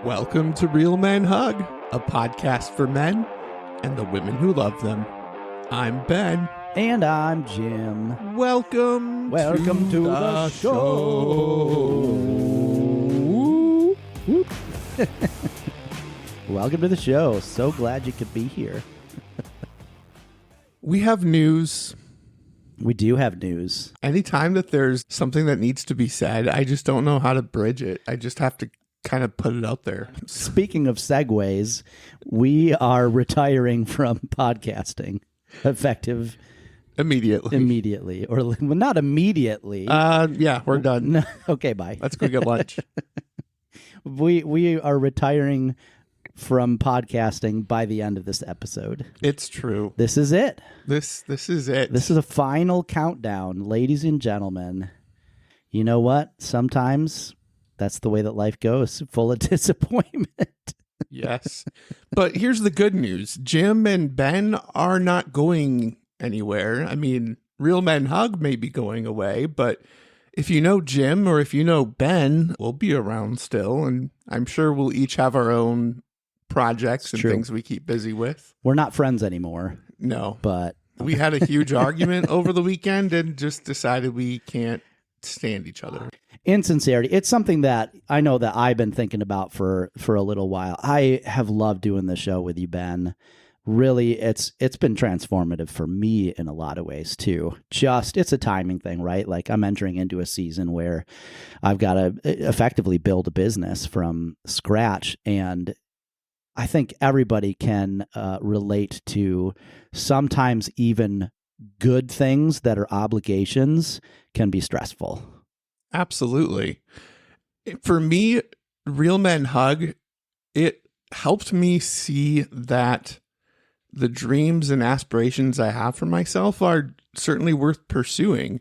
Welcome to Real Men Hug, a podcast for men and the women who love them. I'm Ben. And I'm Jim. Welcome to the show. Welcome to the show. So glad you could be here. We have news. We do have news. Anytime that there's something that needs to be said, I just don't know how to bridge it. I just have to kind of put it out there. Speaking of segues, we are retiring from podcasting, effective immediately, or well, not immediately. Yeah, we're done. No, okay, bye. Let's go get lunch. We are retiring from podcasting by the end of this episode. It's true. This is it. This is it. This is a final countdown, ladies and gentlemen. You know what? Sometimes that's the way that life goes, full of disappointment. Yes. But here's the good news. Jim and Ben are not going anywhere. I mean, Real Men Hug may be going away, but if you know Jim or if you know Ben, we'll be around still. And I'm sure we'll each have our own projects and things we keep busy with. We're not friends anymore. No. But we had a huge argument over the weekend and just decided we can't stand each other. In sincerity, it's something that I know that I've been thinking about for a little while. I have loved doing the show with you, Ben. Really, it's been transformative for me in a lot of ways too. Just it's a timing thing, right? Like I'm entering into a season where I've got to effectively build a business from scratch, and I think everybody can relate to sometimes even good things that are obligations can be stressful. Absolutely. For me, Real Men Hug, it helped me see that the dreams and aspirations I have for myself are certainly worth pursuing.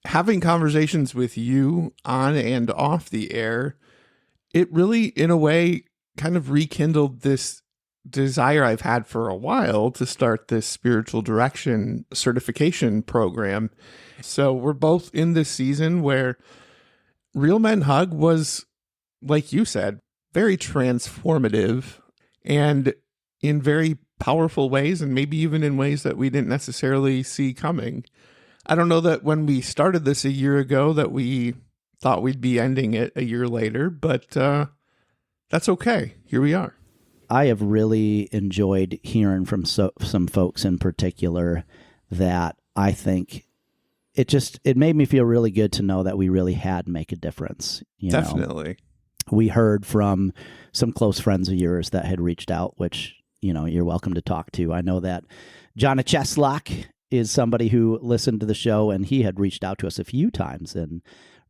Having conversations with you on and off the air, it really, in a way, kind of rekindled this desire I've had for a while to start this spiritual direction certification program. So we're both in this season where Real Men Hug was, like you said, very transformative and in very powerful ways, and maybe even in ways that we didn't necessarily see coming. I don't know that when we started this a year ago that we thought we'd be ending it a year later, but that's okay. Here we are. I have really enjoyed hearing from some folks in particular that I think it made me feel really good to know that we really had make a difference. Definitely. We heard from some close friends of yours that had reached out, which, you're welcome to talk to. I know that John Cheslock is somebody who listened to the show, and he had reached out to us a few times and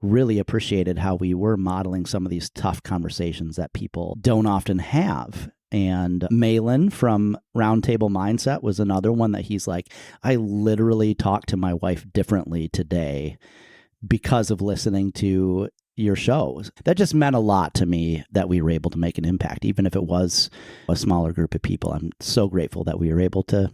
really appreciated how we were modeling some of these tough conversations that people don't often have. And Mahlon from Roundtable Mindset was another one that he's like, I literally talked to my wife differently today because of listening to your shows. That just meant a lot to me that we were able to make an impact, even if it was a smaller group of people. I'm so grateful that we were able to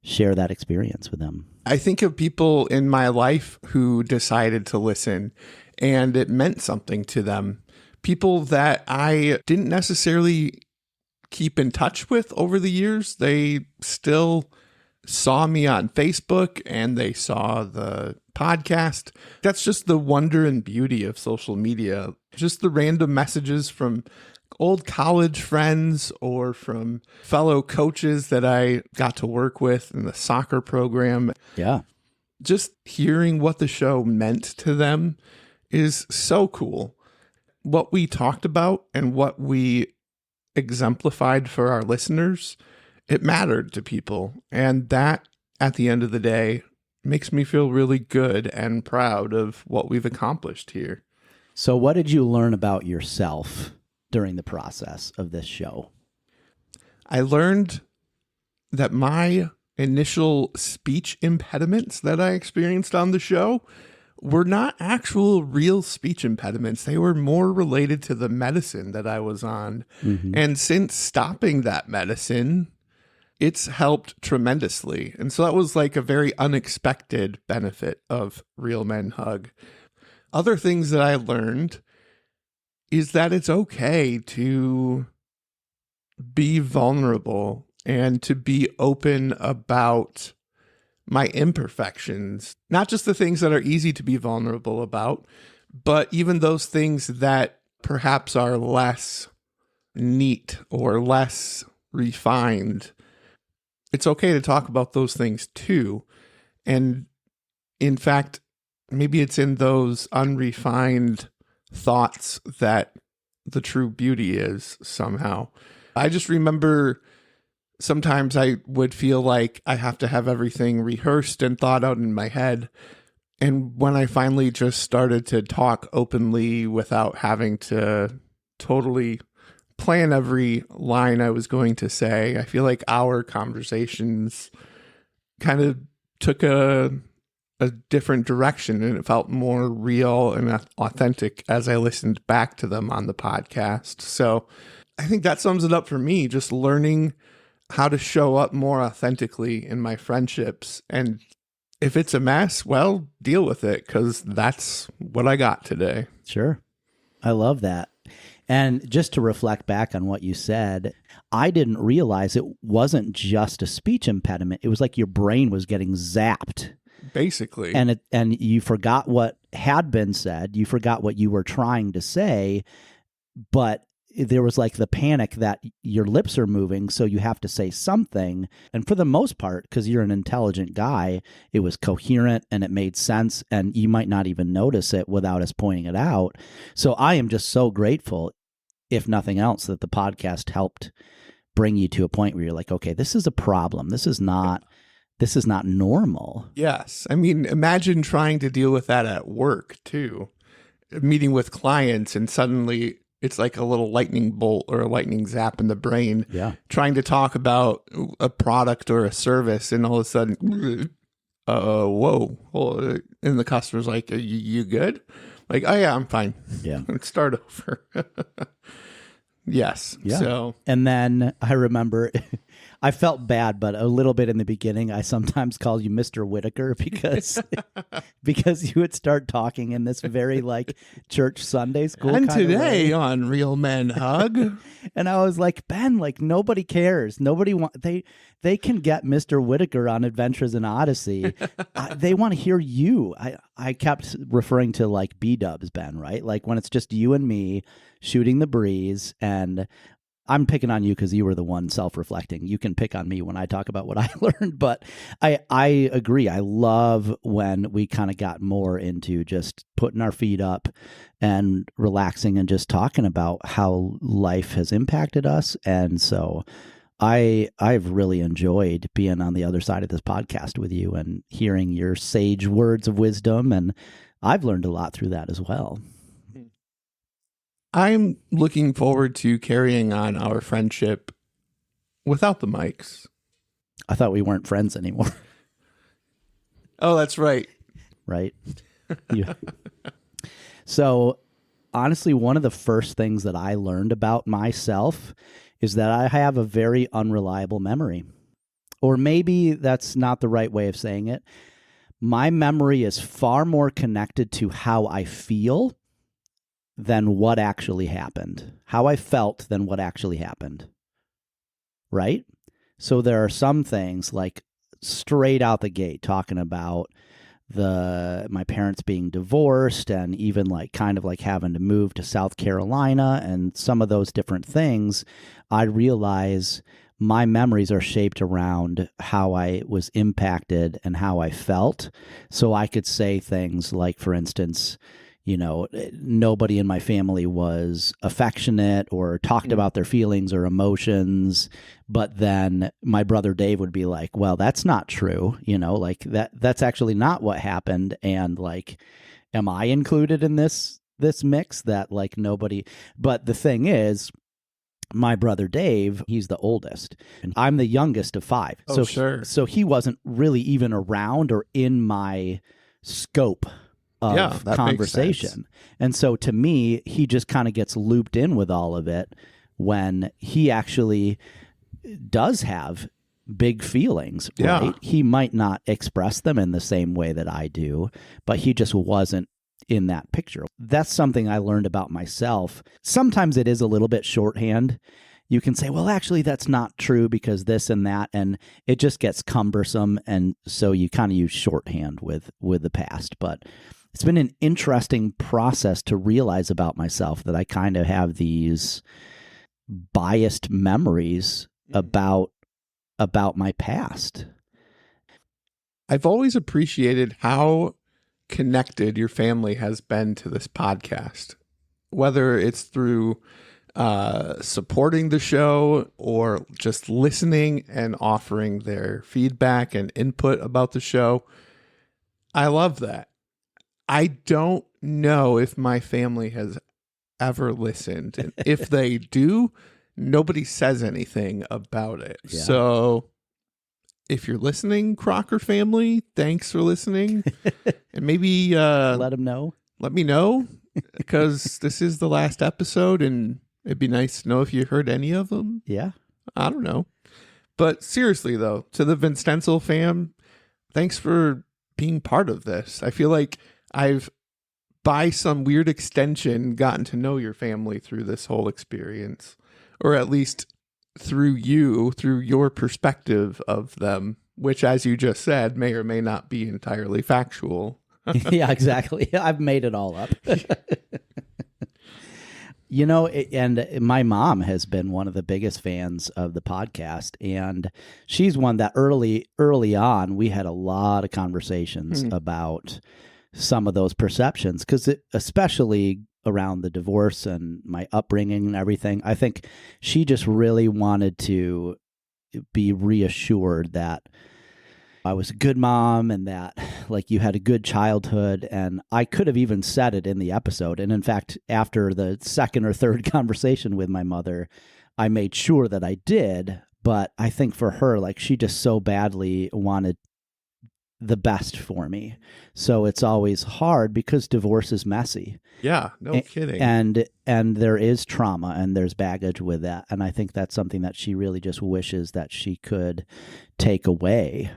share that experience with them. I think of people in my life who decided to listen and it meant something to them. People that I didn't necessarily keep in touch with over the years. They still saw me on Facebook and they saw the podcast. That's just the wonder and beauty of social media. Just the random messages from old college friends or from fellow coaches that I got to work with in the soccer program. Yeah. Just hearing what the show meant to them is so cool. What we talked about and what we exemplified for our listeners, it mattered to people. And that, at the end of the day, makes me feel really good and proud of what we've accomplished here. So what did you learn about yourself during the process of this show? I learned that my initial speech impediments that I experienced on the show were not actual real speech impediments. They were more related to the medicine that I was on. Mm-hmm. And since stopping that medicine, it's helped tremendously. And so that was like a very unexpected benefit of Real Men Hug. Other things that I learned is that it's okay to be vulnerable and to be open about my imperfections, not just the things that are easy to be vulnerable about, but even those things that perhaps are less neat or less refined. It's okay to talk about those things too. And in fact, maybe it's in those unrefined thoughts that the true beauty is somehow. I just remember sometimes I would feel like I have to have everything rehearsed and thought out in my head. And when I finally just started to talk openly without having to totally plan every line I was going to say, I feel like our conversations kind of took a different direction, and it felt more real and authentic as I listened back to them on the podcast. So I think that sums it up for me, just learning how to show up more authentically in my friendships. And if it's a mess, well, deal with it, because that's what I got today. Sure. I love that. And just to reflect back on what you said, I didn't realize it wasn't just a speech impediment. It was like your brain was getting zapped. Basically. And you forgot what had been said. You forgot what you were trying to say, but there was like the panic that your lips are moving, so you have to say something. And for the most part, because you're an intelligent guy, it was coherent and it made sense, and you might not even notice it without us pointing it out. So I am just so grateful, if nothing else, that the podcast helped bring you to a point where you're like, okay, this is a problem. This is not normal. Yes. I mean, imagine trying to deal with that at work too. Meeting with clients, and suddenly it's like a little lightning bolt or a lightning zap in the brain. Yeah. Trying to talk about a product or a service, and all of a sudden, whoa. And the customer's like, you good? Like, oh yeah, I'm fine. Yeah. Start over. Yes. Yeah. So, and then I remember I felt bad, but a little bit in the beginning, I sometimes called you Mr. Whitaker because you would start talking in this very like church Sunday school and kind today of way. on Real Men Hug. And I was like, Ben, like nobody cares. Nobody they can get Mr. Whitaker on Adventures in Odyssey. They want to hear you. I kept referring to like B-dubs, Ben, right? Like when it's just you and me shooting the breeze, and I'm picking on you because you were the one self-reflecting. You can pick on me when I talk about what I learned, but I agree. I love when we kind of got more into just putting our feet up and relaxing and just talking about how life has impacted us. And so I've really enjoyed being on the other side of this podcast with you and hearing your sage words of wisdom, and I've learned a lot through that as well. I'm looking forward to carrying on our friendship without the mics. I thought we weren't friends anymore. Oh, that's right. Right? Yeah. So, honestly, one of the first things that I learned about myself is that I have a very unreliable memory. Or maybe that's not the right way of saying it. My memory is far more connected to how I feel than what actually happened. How I felt than what actually happened. Right? So there are some things like straight out the gate talking about my parents being divorced, and even like kind of like having to move to South Carolina, and some of those different things. I realize my memories are shaped around how I was impacted and how I felt. So I could say things like, for instance, nobody in my family was affectionate or talked about their feelings or emotions. But then my brother Dave would be like, well, that's not true. Like that's actually not what happened. And like, am I included in this mix that like nobody, but the thing is, my brother Dave, he's the oldest, and I'm the youngest of 5. Oh, sure. So he wasn't really even around or in my scope of conversation. And so to me, he just kind of gets looped in with all of it when he actually does have big feelings, right? Yeah. He might not express them in the same way that I do, but he just wasn't in that picture. That's something I learned about myself. Sometimes it is a little bit shorthand. You can say, well, actually, that's not true because this and that, and it just gets cumbersome. And so you kind of use shorthand with the past. But it's been an interesting process to realize about myself that I kind of have these biased memories about my past. I've always appreciated how connected your family has been to this podcast, whether it's through supporting the show or just listening and offering their feedback and input about the show. I love that. I don't know if my family has ever listened. And if they do, nobody says anything about it. Yeah. So if you're listening, Crocker family, thanks for listening. And maybe let them know. Let me know, because this is the last episode and it'd be nice to know if you heard any of them. Yeah. I don't know. But seriously, though, to the Vincenzo fam, thanks for being part of this. I feel like I've, by some weird extension, gotten to know your family through this whole experience, or at least through your perspective of them, which, as you just said, may or may not be entirely factual. Yeah, exactly. I've made it all up. You know, and my mom has been one of the biggest fans of the podcast, and she's one that early on, we had a lot of conversations about some of those perceptions, because especially around the divorce and my upbringing and everything, I think she just really wanted to be reassured that I was a good mom and that, like, you had a good childhood. And I could have even said it in the episode. And in fact, after the second or third conversation with my mother, I made sure that I did. But I think for her, like, she just so badly wanted the best for me. So it's always hard because divorce is messy. Yeah, no kidding. And there is trauma and there's baggage with that. And I think that's something that she really just wishes that she could take away.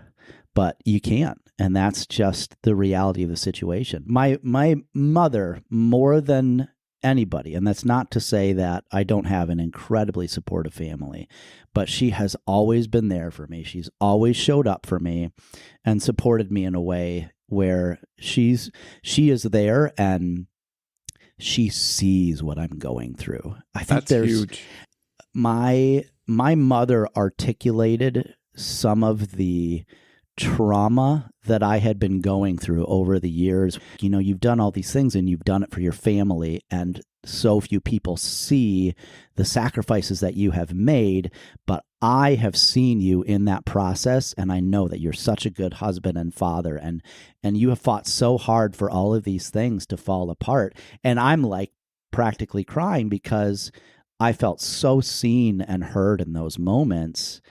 But you can't, and that's just the reality of the situation. My mother, more than anybody, and that's not to say that I don't have an incredibly supportive family, but she has always been there for me. She's always showed up for me and supported me in a way where she is there and she sees what I'm going through. I think that's huge. My mother articulated some of the trauma that I had been going through over the years. You know, you've done all these things and you've done it for your family, and so few people see the sacrifices that you have made, but I have seen you in that process, and I know that you're such a good husband and father, and you have fought so hard for all of these things to fall apart. And I'm like practically crying because I felt so seen and heard in those moments.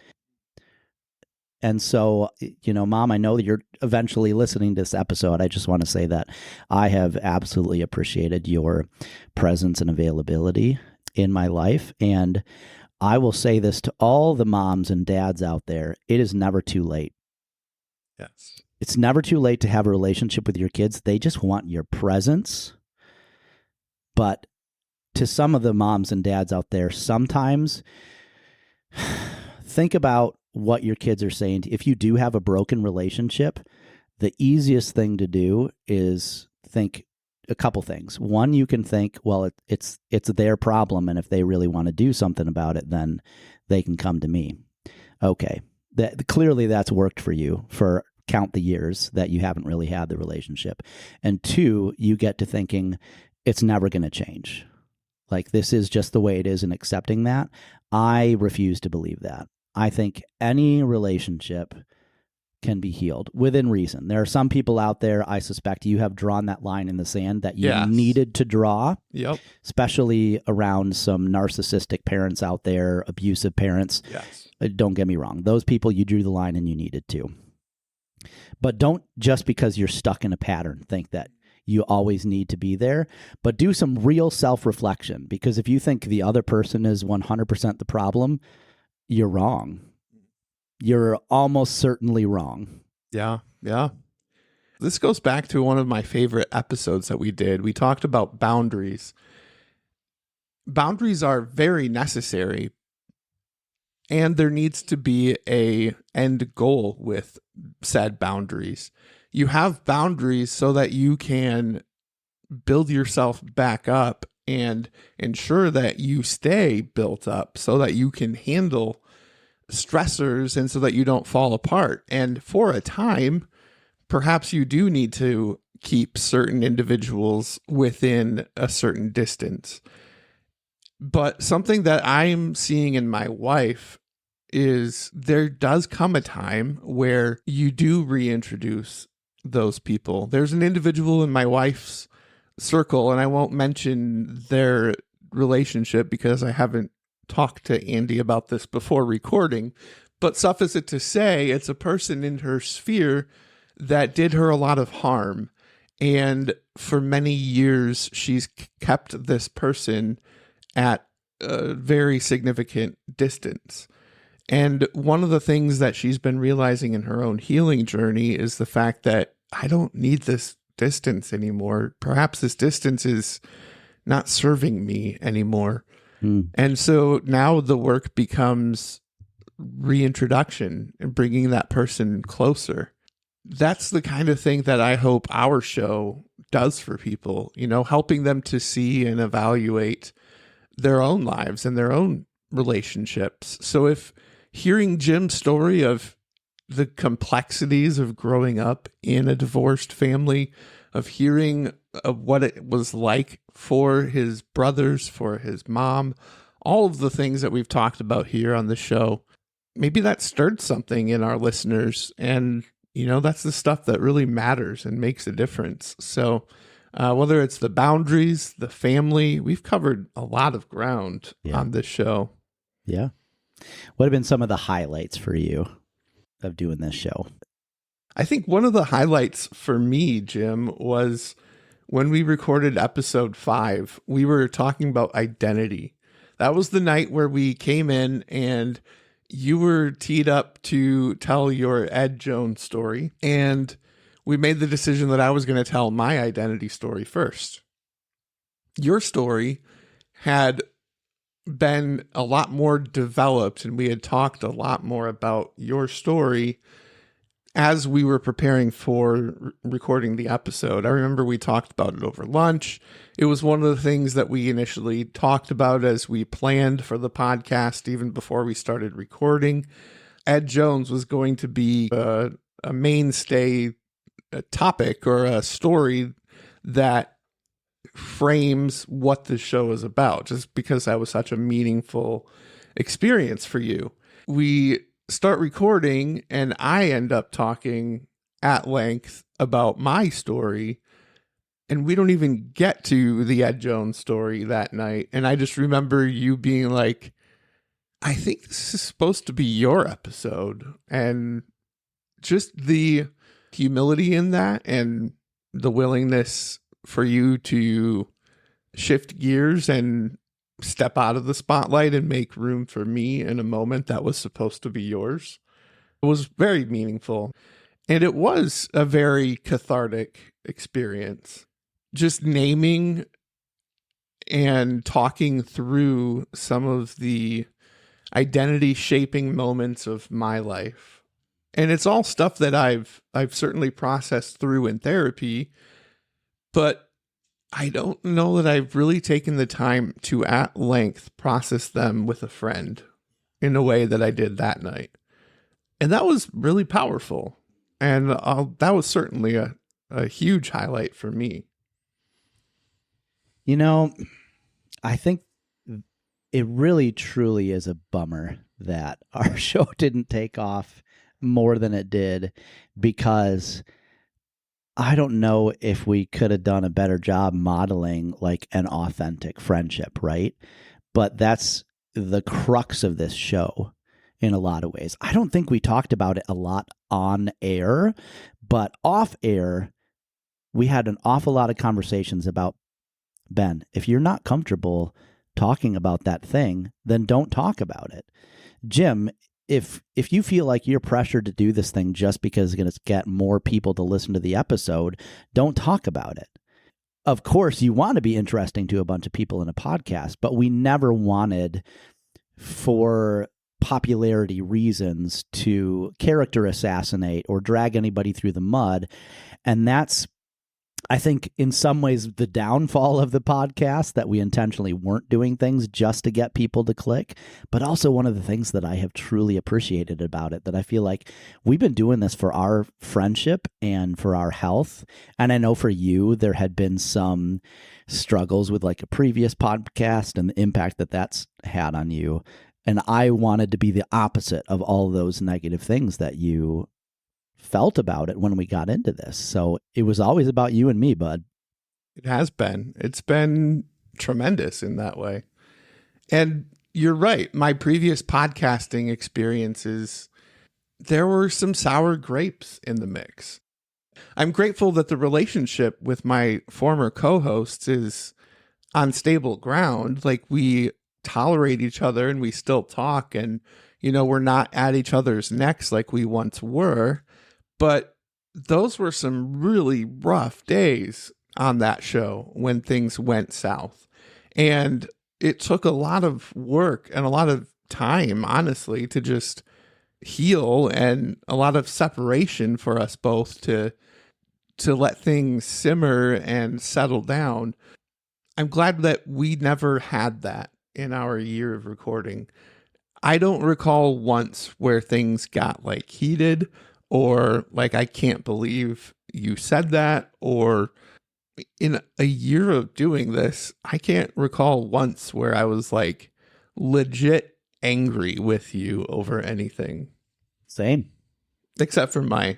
And so, you know, Mom, I know that you're eventually listening to this episode. I just want to say that I have absolutely appreciated your presence and availability in my life. And I will say this to all the moms and dads out there: it is never too late. Yes. It's never too late to have a relationship with your kids. They just want your presence. But to some of the moms and dads out there, sometimes think about what your kids are saying. If you do have a broken relationship, the easiest thing to do is think a couple things. One, you can think, well, it's their problem, and if they really want to do something about it, then they can come to me. Okay, clearly that's worked for you for count the years that you haven't really had the relationship. And two, you get to thinking it's never going to change. Like, this is just the way it is, and accepting that. I refuse to believe that. I think any relationship can be healed within reason. There are some people out there, I suspect you have drawn that line in the sand that you needed to draw. Yep. Especially around some narcissistic parents out there, abusive parents. Yes. Don't get me wrong. Those people, you drew the line and you needed to. But don't, just because you're stuck in a pattern, think that you always need to be there. But do some real self-reflection, because if you think the other person is 100% the problem, you're wrong. You're almost certainly wrong. Yeah, yeah. This goes back to one of my favorite episodes that we did. We talked about boundaries. Boundaries are very necessary, and there needs to be a end goal with said boundaries. You have boundaries so that you can build yourself back up and ensure that you stay built up so that you can handle stressors and so that you don't fall apart. And for a time, perhaps you do need to keep certain individuals within a certain distance. But something that I'm seeing in my wife is there does come a time where you do reintroduce those people. There's an individual in my wife's circle, and I won't mention their relationship because I haven't talked to Andy about this before recording, but suffice it to say, it's a person in her sphere that did her a lot of harm. And for many years, she's kept this person at a very significant distance. And one of the things that she's been realizing in her own healing journey is the fact that I don't need this distance anymore. Perhaps this distance is not serving me anymore. And so now the work becomes reintroduction and bringing that person closer. That's the kind of thing that I hope our show does for people, helping them to see and evaluate their own lives and their own relationships. So if hearing Jim's story of the complexities of growing up in a divorced family, of hearing of what it was like for his brothers, for his mom, all of the things that we've talked about here on the show, maybe that stirred something in our listeners. And, that's the stuff that really matters and makes a difference. So whether it's the boundaries, the family, we've covered a lot of ground on this show. Yeah. What have been some of the highlights for you of doing this show? I think one of the highlights for me, Jim, was when we recorded episode 5, we were talking about identity. That was the night where we came in and you were teed up to tell your Ed Jones story. And we made the decision that I was going to tell my identity story first. Your story had been a lot more developed, and we had talked a lot more about your story as we were preparing for recording the episode. I remember we talked about it over lunch. It was one of the things that we initially talked about as we planned for the podcast, even before we started recording. Ed Jones was going to be a mainstay topic or a story that frames what the show is about, just because that was such a meaningful experience for you. We start recording and I end up talking at length about my story, and we don't even get to the Ed Jones story that night. And I just remember you being like, I think this is supposed to be your episode. And just the humility in that and the willingness for you to shift gears and step out of the spotlight and make room for me in a moment that was supposed to be yours. It was very meaningful. And it was a very cathartic experience. Just naming and talking through some of the identity shaping moments of my life. And it's all stuff that I've certainly processed through in therapy, but I don't know that I've really taken the time to at length process them with a friend in a way that I did that night. And that was really powerful. And that was certainly a huge highlight for me. I think it really truly is a bummer that our show didn't take off more than it did, because I don't know if we could have done a better job modeling like an authentic friendship, right? But that's the crux of this show in a lot of ways. I don't think we talked about it a lot on air, but off air, we had an awful lot of conversations about, Ben, if you're not comfortable talking about that thing, then don't talk about it. Jim, if you feel like you're pressured to do this thing just because it's going to get more people to listen to the episode, don't talk about it. Of course, you want to be interesting to a bunch of people in a podcast, but we never wanted, for popularity reasons, to character assassinate or drag anybody through the mud. And that's, I think, in some ways, the downfall of the podcast, that we intentionally weren't doing things just to get people to click. But also one of the things that I have truly appreciated about it, that I feel like we've been doing this for our friendship and for our health. And I know for you, there had been some struggles with like a previous podcast and the impact that that's had on you. And I wanted to be the opposite of all those negative things that you felt about it when we got into this. So it was always about you and me, bud. It has been. It's been tremendous in that way. And you're right. My previous podcasting experiences, there were some sour grapes in the mix. I'm grateful that the relationship with my former co-hosts is on stable ground. Like, we tolerate each other and we still talk, and, you know, we're not at each other's necks like we once were. But those were some really rough days on that show when things went south. And it took a lot of work and a lot of time, honestly, to just heal, and a lot of separation for us both to let things simmer and settle down. I'm glad that we never had that in our year of recording. I don't recall once where things got like heated, or like, I can't believe you said that, or in a year of doing this, I can't recall once where I was like legit angry with you over anything. Same. Except for my,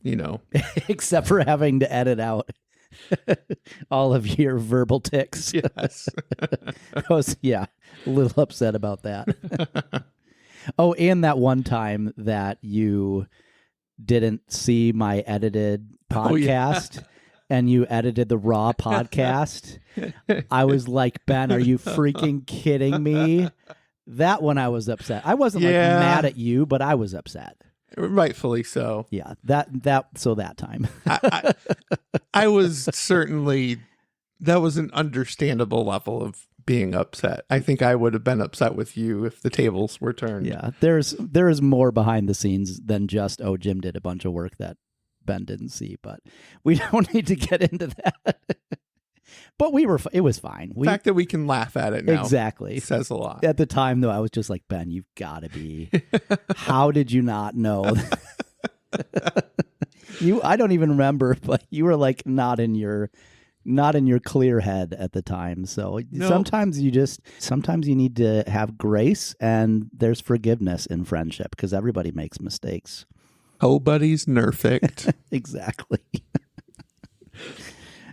you know. Except for having to edit out all of your verbal tics. Yes. I was, a little upset about that. Oh, and that one time that you didn't see my edited podcast and you edited the raw podcast. I was like, Ben, are you freaking kidding me? That one I was upset. I wasn't like mad at you, but I was upset. Rightfully so. Yeah, that time. I was certainly, that was an understandable level of being upset. I think I would have been upset with you if the tables were turned. Yeah, there is more behind the scenes than just, oh, Jim did a bunch of work that Ben didn't see, but we don't need to get into that. But it was fine. The fact that we can laugh at it now exactly says a lot. At the time, though, I was just like, Ben, you've got to be. How did you not know? I don't even remember, but you were like not in your clear head at the time. So no. Sometimes you need to have grace, and there's forgiveness in friendship, because everybody makes mistakes. Nobody's nerfect. Exactly.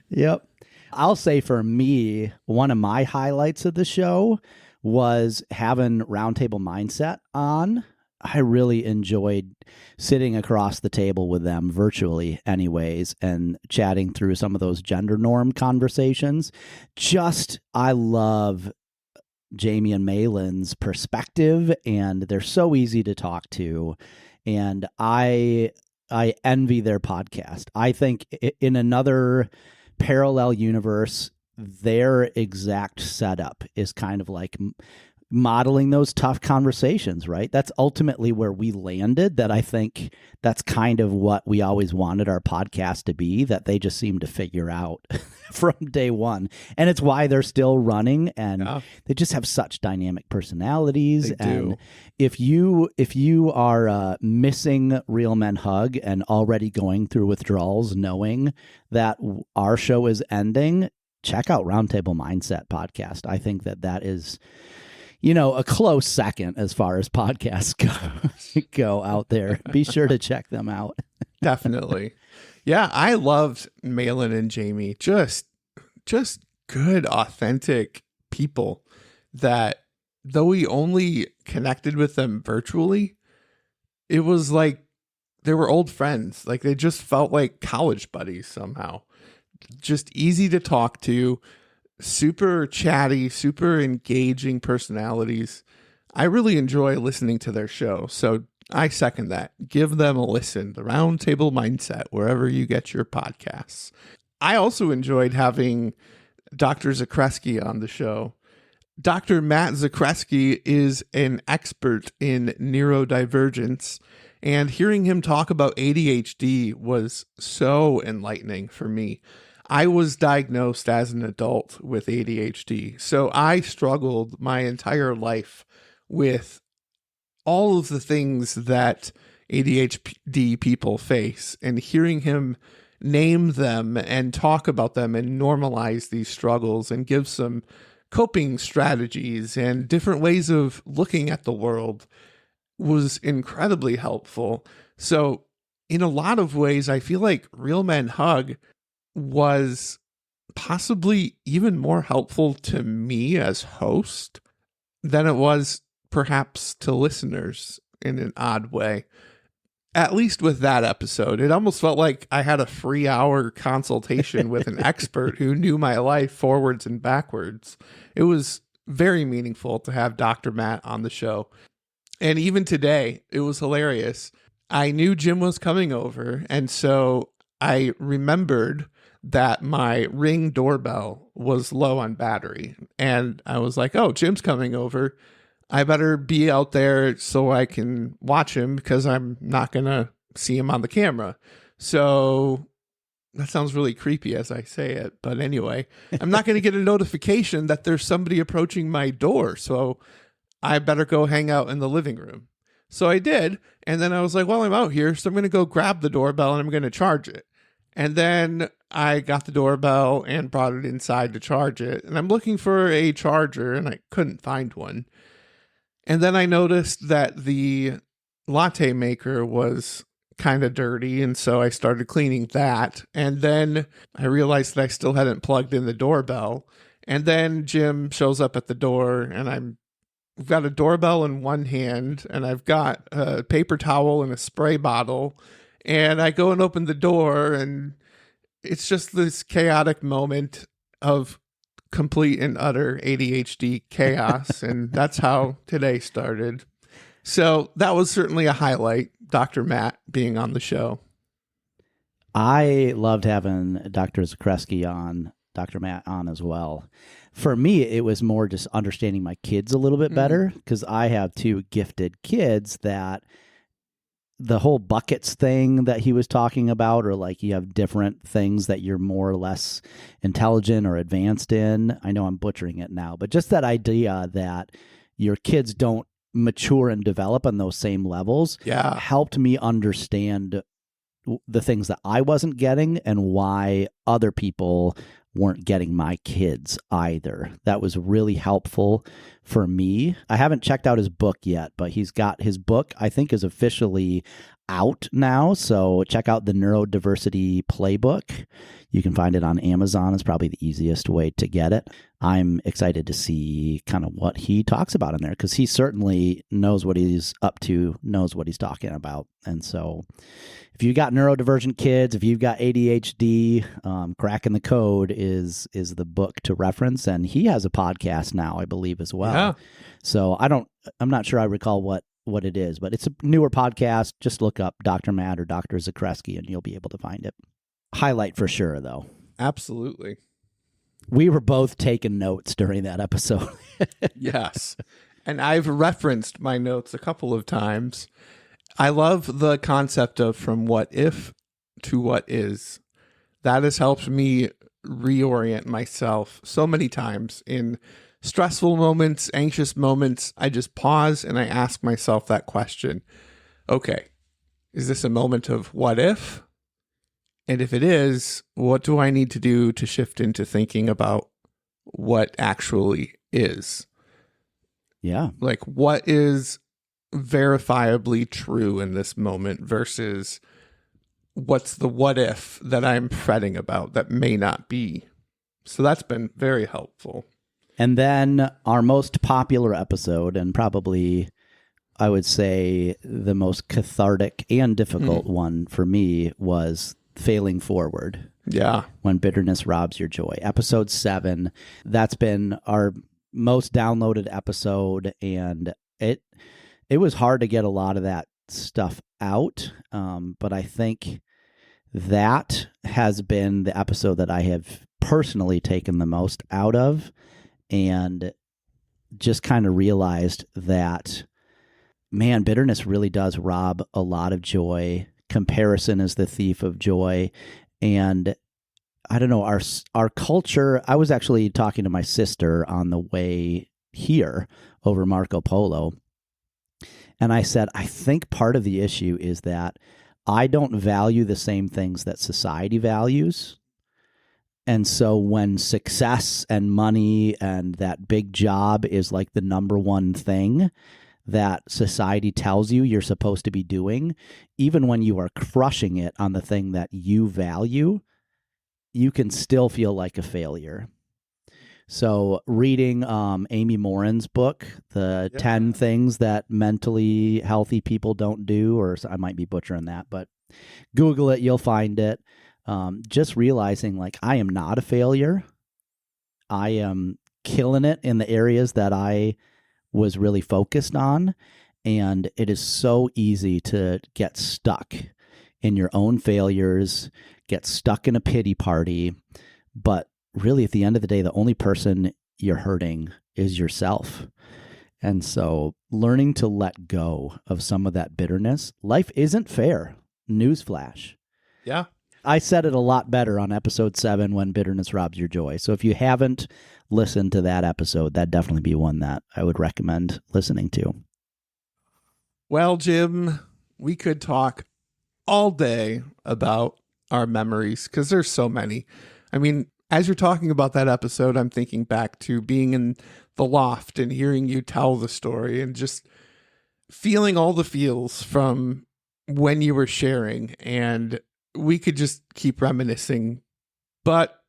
Yep. I'll say for me, one of my highlights of the show was having Roundtable Mindset on. I really enjoyed sitting across the table with them virtually anyways and chatting through some of those gender norm conversations. I love Jamie and Mahlon's perspective, and they're so easy to talk to. And I envy their podcast. I think in another parallel universe, their exact setup is kind of like modeling those tough conversations, right? That's ultimately where we landed. That I think that's kind of what we always wanted our podcast to be, that they just seem to figure out from day one. And it's why they're still running, and they just have such dynamic personalities. And if you are missing Real Men Hug and already going through withdrawals, knowing that our show is ending, check out Roundtable Mindset podcast. I think that is, a close second as far as podcasts go out there. Be sure to check them out. Definitely. Yeah, I loved Mahlon and Jamie. Just good, authentic people that, though we only connected with them virtually, it was like they were old friends. Like, they just felt like college buddies somehow. Just easy to talk to. Super chatty, super engaging personalities. I really enjoy listening to their show. So I second that. Give them a listen. The Roundtable Mindset, wherever you get your podcasts. I also enjoyed having Dr. Zakreski on the show. Dr. Matt Zakreski is an expert in neurodivergence, and hearing him talk about ADHD was so enlightening for me. I was diagnosed as an adult with ADHD, so I struggled my entire life with all of the things that ADHD people face, and hearing him name them and talk about them and normalize these struggles and give some coping strategies and different ways of looking at the world was incredibly helpful. So in a lot of ways, I feel like Real Men Hug was possibly even more helpful to me as host than it was perhaps to listeners in an odd way. At least with that episode, it almost felt like I had a free hour consultation with an expert who knew my life forwards and backwards. It was very meaningful to have Dr. Matt on the show. And even today, it was hilarious. I knew Jim was coming over, and so I remembered that my Ring doorbell was low on battery. And I was like, oh, Jim's coming over. I better be out there so I can watch him because I'm not going to see him on the camera. So that sounds really creepy as I say it. But anyway, I'm not going to get a notification that there's somebody approaching my door. So I better go hang out in the living room. So I did. And then I was like, well, I'm out here, so I'm going to go grab the doorbell and I'm going to charge it. And then I got the doorbell and brought it inside to charge it. And I'm looking for a charger and I couldn't find one. And then I noticed that the latte maker was kind of dirty, and so I started cleaning that. And then I realized that I still hadn't plugged in the doorbell. And then Jim shows up at the door, and I've got a doorbell in one hand, and I've got a paper towel and a spray bottle. And I go and open the door, and it's just this chaotic moment of complete and utter ADHD chaos. And that's how today started. So that was certainly a highlight, Dr. Matt being on the show. I loved having Dr. Zakreski on, Dr. Matt on as well. For me, it was more just understanding my kids a little bit better, because I have two gifted kids that the whole buckets thing that he was talking about, or like you have different things that you're more or less intelligent or advanced in. I know I'm butchering it now, but just that idea that your kids don't mature and develop on those same levels helped me understand the things that I wasn't getting and why other people weren't getting my kids either. That was really helpful for me. I haven't checked out his book yet, but he's got his book, I think, is officially out now. So check out the Neurodiversity Playbook. You can find it on Amazon. It's probably the easiest way to get it. I'm excited to see kind of what he talks about in there, because he certainly knows what he's up to, knows what he's talking about. And so if you've got neurodivergent kids, if you've got ADHD, Cracking the Code is the book to reference. And he has a podcast now, I believe, as well. Yeah. So I'm not sure I recall what it is, but it's a newer podcast. Just look up Dr. Matt or Dr. Zakreski and you'll be able to find it. Highlight for sure, though. Absolutely. We were both taking notes during that episode. Yes. And I've referenced my notes a couple of times. I love the concept of from what if to what is. That has helped me reorient myself so many times in stressful moments, anxious moments. I just pause and I ask myself that question. Okay, is this a moment of what if? And if it is, what do I need to do to shift into thinking about what actually is? Yeah. Like, what is verifiably true in this moment versus what's the what if that I'm fretting about that may not be? So that's been very helpful. And then our most popular episode, and probably I would say the most cathartic and difficult one for me, was Failing Forward. Yeah. When Bitterness Robs Your Joy. Episode 7. That's been our most downloaded episode, and it was hard to get a lot of that stuff out. But I think that has been the episode that I have personally taken the most out of, and just kind of realized that, man, bitterness really does rob a lot of joy. Comparison is the thief of joy. And I don't know, our culture, I was actually talking to my sister on the way here over Marco Polo. And I said, I think part of the issue is that I don't value the same things that society values. And so when success and money and that big job is like the number one thing that society tells you you're supposed to be doing, even when you are crushing it on the thing that you value, you can still feel like a failure. So reading Amy Morin's book, the 10 things that mentally healthy people don't do, or I might be butchering that, but Google it, you'll find it. Just realizing like I am not a failure. I am killing it in the areas that I was really focused on. And it is so easy to get stuck in your own failures, get stuck in a pity party. But really, at the end of the day, the only person you're hurting is yourself. And so learning to let go of some of that bitterness. Life isn't fair. Newsflash. Yeah. I said it a lot better on episode 7, when bitterness robs your joy. So if you haven't listened to that episode, that'd definitely be one that I would recommend listening to. Well, Jim, we could talk all day about our memories because there's so many. I mean, as you're talking about that episode, I'm thinking back to being in the loft and hearing you tell the story and just feeling all the feels from when you were sharing. And we could just keep reminiscing. But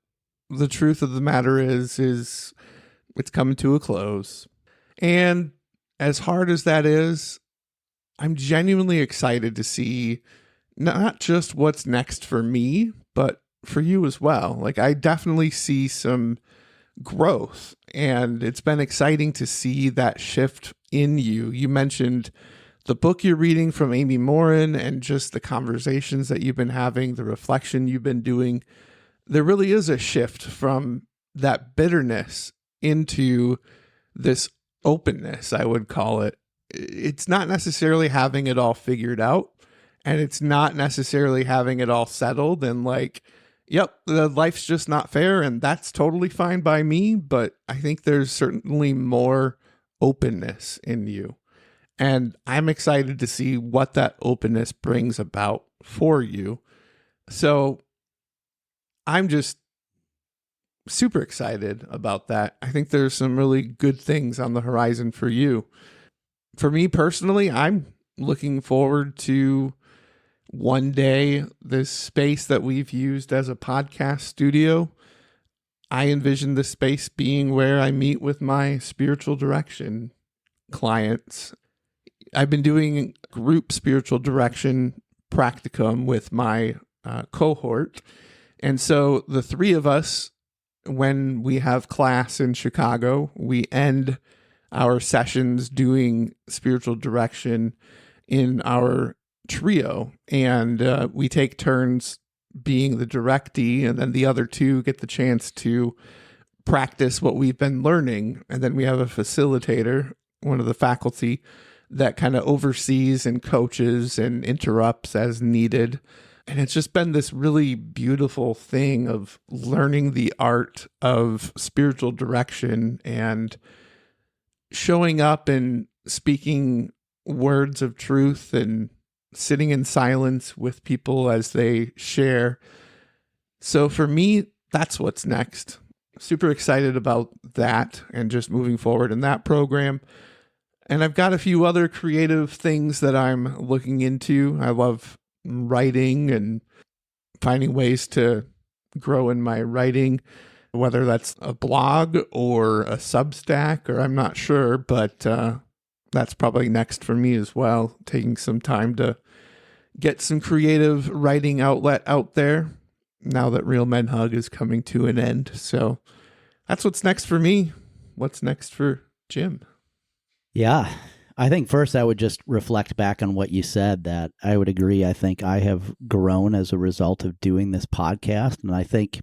the truth of the matter is it's coming to a close. And as hard as that is, I'm genuinely excited to see not just what's next for me, but for you as well. Like, I definitely see some growth, and it's been exciting to see that shift in you. You mentioned the book you're reading from Amy Morin and just the conversations that you've been having, the reflection you've been doing. There really is a shift from that bitterness into this openness, I would call it. It's not necessarily having it all figured out, and it's not necessarily having it all settled and like, yep, the life's just not fair, and that's totally fine by me. But I think there's certainly more openness in you. And I'm excited to see what that openness brings about for you. So I'm just super excited about that. I think there's some really good things on the horizon for you. For me personally, I'm looking forward to one day this space that we've used as a podcast studio. I envision this space being where I meet with my spiritual direction clients. I've been doing group spiritual direction practicum with my cohort. And so the three of us, when we have class in Chicago, we end our sessions doing spiritual direction in our trio. And we take turns being the directee, and then the other two get the chance to practice what we've been learning. And then we have a facilitator, one of the faculty, that kind of oversees and coaches and interrupts as needed. And it's just been this really beautiful thing of learning the art of spiritual direction and showing up and speaking words of truth and sitting in silence with people as they share. So for me, that's what's next. Super excited about that and just moving forward in that program. And I've got a few other creative things that I'm looking into. I love writing and finding ways to grow in my writing, whether that's a blog or a Substack, or I'm not sure, but that's probably next for me as well, taking some time to get some creative writing outlet out there now that Real Men Hug is coming to an end. So that's what's next for me. What's next for Jim? Yeah. I think first I would just reflect back on what you said, that I would agree. I think I have grown as a result of doing this podcast. And I think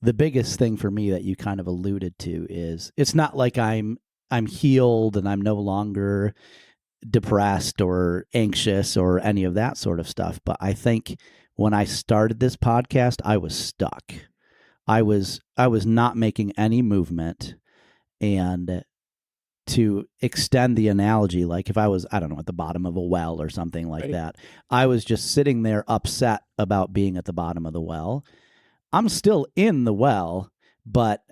the biggest thing for me that you kind of alluded to is it's not like I'm healed and I'm no longer depressed or anxious or any of that sort of stuff. But I think when I started this podcast, I was stuck. I was not making any movement. And to extend the analogy, like if I was, I don't know, at the bottom of a well or something like that, I was just sitting there upset about being at the bottom of the well. I'm still in the well, but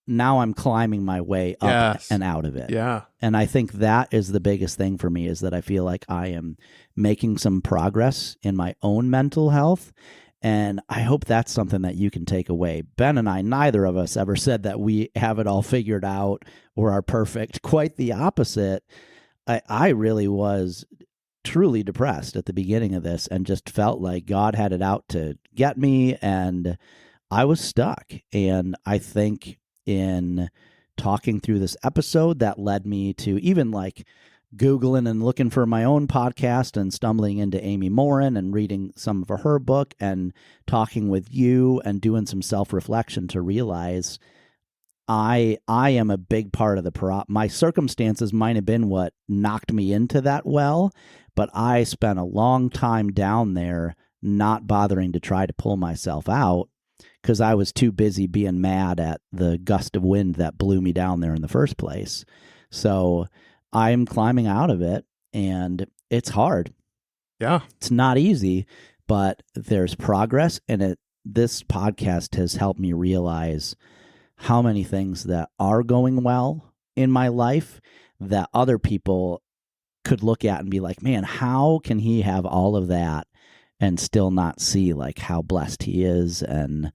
now I'm climbing my way up and out of it. Yeah. And I think that is the biggest thing for me, is that I feel like I am making some progress in my own mental health. And I hope that's something that you can take away. Ben and I, neither of us ever said that we have it all figured out or are perfect. Quite the opposite. I really was truly depressed at the beginning of this and just felt like God had it out to get me, and I was stuck. And I think in talking through this episode, that led me to even like Googling and looking for my own podcast and stumbling into Amy Morin and reading some of her book and talking with you and doing some self-reflection to realize I am a big part of the my circumstances might have been what knocked me into that well, but I spent a long time down there not bothering to try to pull myself out because I was too busy being mad at the gust of wind that blew me down there in the first place. So I'm climbing out of it, and it's hard. Yeah. It's not easy, but there's progress, and this podcast has helped me realize how many things that are going well in my life that other people could look at and be like, man, how can he have all of that and still not see like how blessed he is? And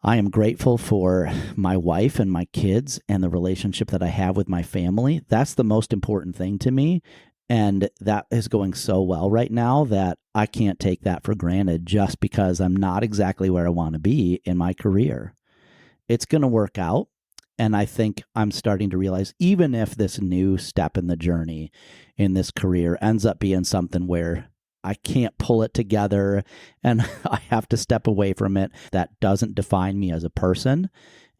I am grateful for my wife and my kids and the relationship that I have with my family. That's the most important thing to me. And that is going so well right now that I can't take that for granted just because I'm not exactly where I want to be in my career. It's going to work out. And I think I'm starting to realize, even if this new step in the journey in this career ends up being something where I can't pull it together and I have to step away from it, that doesn't define me as a person.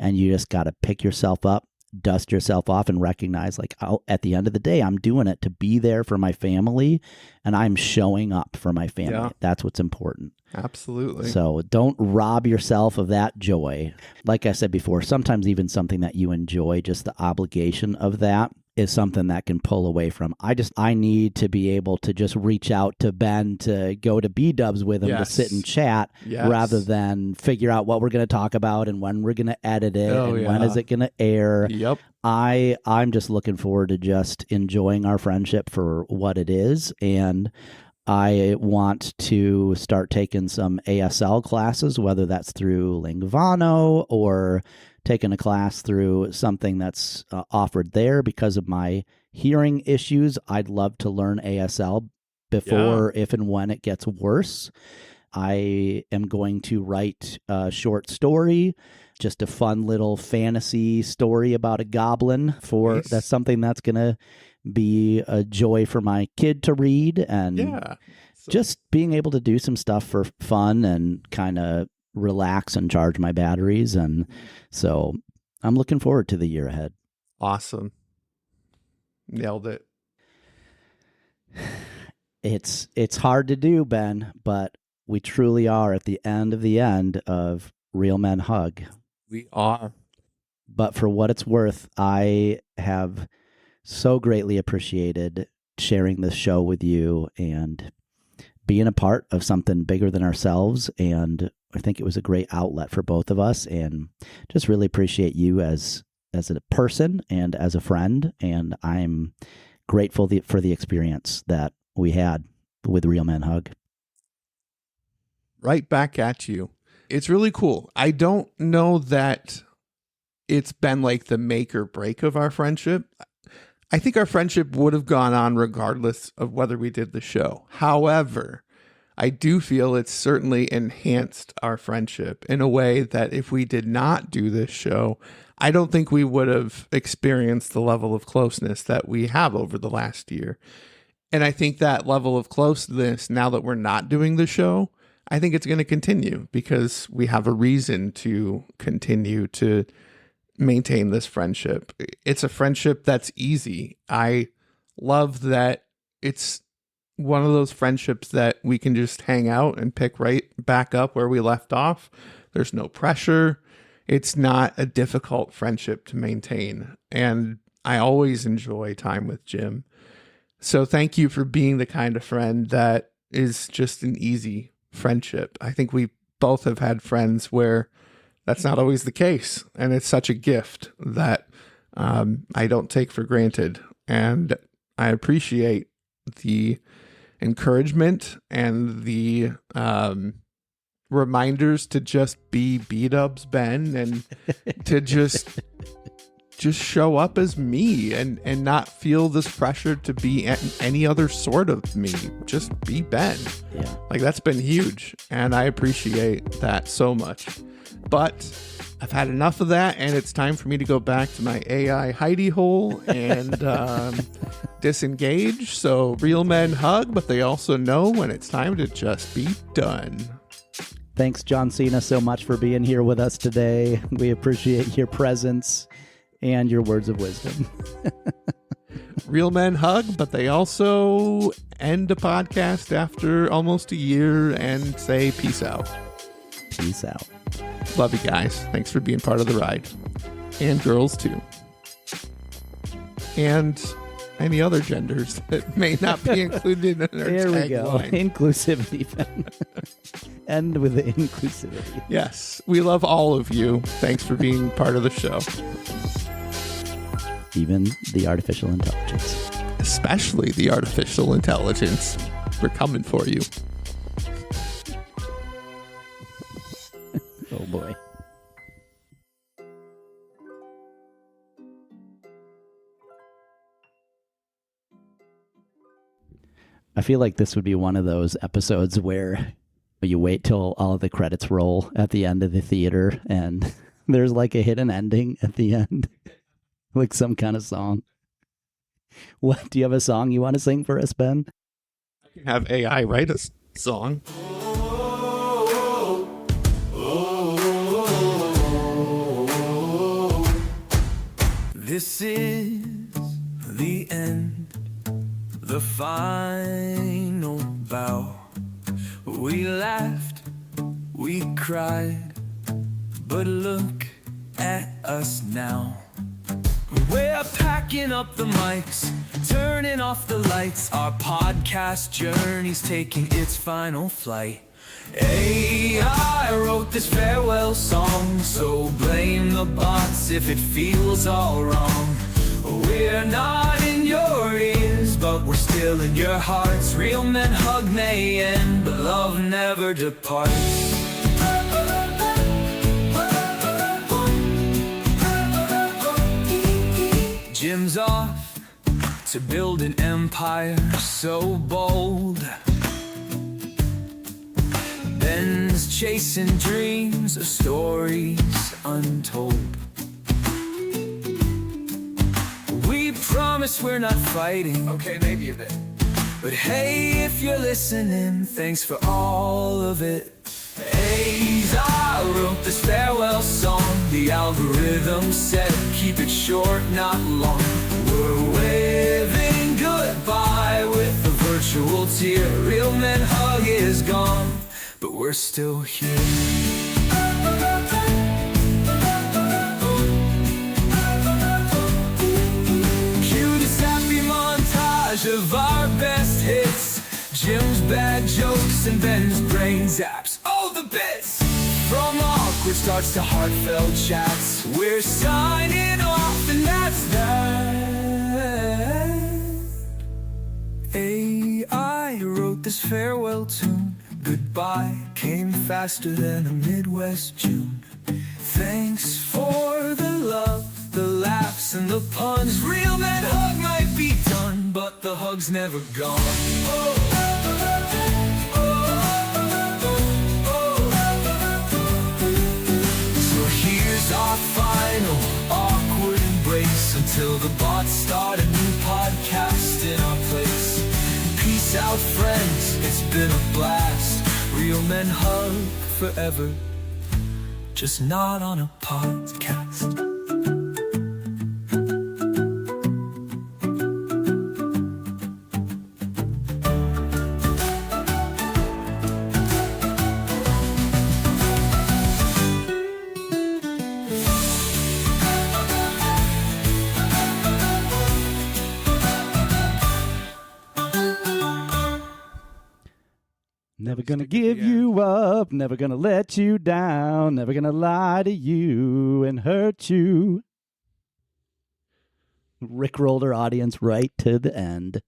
And you just got to pick yourself up, dust yourself off, and recognize, like, at the end of the day, I'm doing it to be there for my family, and I'm showing up for my family. Yeah. That's what's important. Absolutely. So don't rob yourself of that joy. Like I said before, sometimes even something that you enjoy, just the obligation of that is something that can pull away from. I need to be able to just reach out to Ben to go to B-dubs with him to sit and chat rather than figure out what we're going to talk about and when we're going to edit it when is it going to air. Yep. I'm just looking forward to just enjoying our friendship for what it is. And I want to start taking some ASL classes, whether that's through Lingvano or taking a class through something that's offered there because of my hearing issues. I'd love to learn ASL before, if and when it gets worse. I am going to write a short story, just a fun little fantasy story about a goblin. That's something that's going to be a joy for my kid to read, and just being able to do some stuff for fun and kind of relax and charge my batteries. And so I'm looking forward to the year ahead. Awesome. Nailed it. It's hard to do, Ben, but we truly are at the end of Real Men Hug. We are. But for what it's worth, I have so greatly appreciated sharing this show with you and being a part of something bigger than ourselves. And I think it was a great outlet for both of us, and just really appreciate you as a person and as a friend. And I'm grateful for the experience that we had with Real Men Hug. Right back at you. It's really cool. I don't know that it's been like the make or break of our friendship. I think our friendship would have gone on regardless of whether we did the show. However, I do feel it's certainly enhanced our friendship in a way that if we did not do this show, I don't think we would have experienced the level of closeness that we have over the last year. And I think that level of closeness, now that we're not doing the show, I think it's going to continue because we have a reason to continue to maintain this friendship. It's a friendship that's easy. I love that it's one of those friendships that we can just hang out and pick right back up where we left off. There's no pressure. It's not a difficult friendship to maintain. And I always enjoy time with Jim. So thank you for being the kind of friend that is just an easy friendship. I think we both have had friends where that's not always the case. And it's such a gift that I don't take for granted. And I appreciate the encouragement and the reminders to just be B-dubs Ben and to just show up as me and not feel this pressure to be any other sort of me. Just be Ben. Yeah. Like, that's been huge, and I appreciate that so much. But I've had enough of that, and it's time for me to go back to my AI hidey hole and disengage. So real men hug, but they also know when it's time to just be done. Thanks, John Cena, so much for being here with us today. We appreciate your presence and your words of wisdom. Real men hug, but they also end a podcast after almost a year and say peace out. Peace out. Love you guys. Thanks for being part of the ride. And girls too. And any other genders that may not be included in our There we go. tagline. Inclusivity. End with the inclusivity. Yes, we love all of you. Thanks for being part of the show. Even the artificial intelligence. Especially the artificial intelligence. We're coming for you. Oh boy. I feel like this would be one of those episodes where you wait till all of the credits roll at the end of the theater and there's like a hidden ending at the end. Like some kind of song. What? Do you have a song you want to sing for us, Ben? I can have AI write a song. This is the end, the final bow. We laughed, we cried, but look at us now. We're packing up the mics, turning off the lights. Our podcast journey's taking its final flight. I wrote this farewell song, so blame the bots if it feels all wrong. We're not in your ears, but we're still in your hearts. Real men hug may end, but love never departs. Jim's off to build an empire so bold. Ben's chasing dreams of stories untold. We promise we're not fighting. Okay, maybe a bit. But hey, if you're listening, thanks for all of it. I wrote this farewell song. The algorithm said keep it short, not long. We're waving goodbye with a virtual tear. Real men hug is gone, but we're still here. Cue this happy montage of our best hits. Jim's bad jokes and Ben's brain zaps. Oh, the bits! From awkward starts to heartfelt chats. We're signing off and that's that. I wrote this farewell tune. Goodbye came faster than a Midwest June. Thanks for the love, the laughs and the puns. Real men hug might be done, but the hug's never gone. So here's our final till the bots start a new podcast in our place. Peace out, friends, it's been a blast. Real men hug forever, just not on a podcast. Never gonna give you up, never gonna let you down, never gonna lie to you and hurt you. Rickrolled our audience right to the end.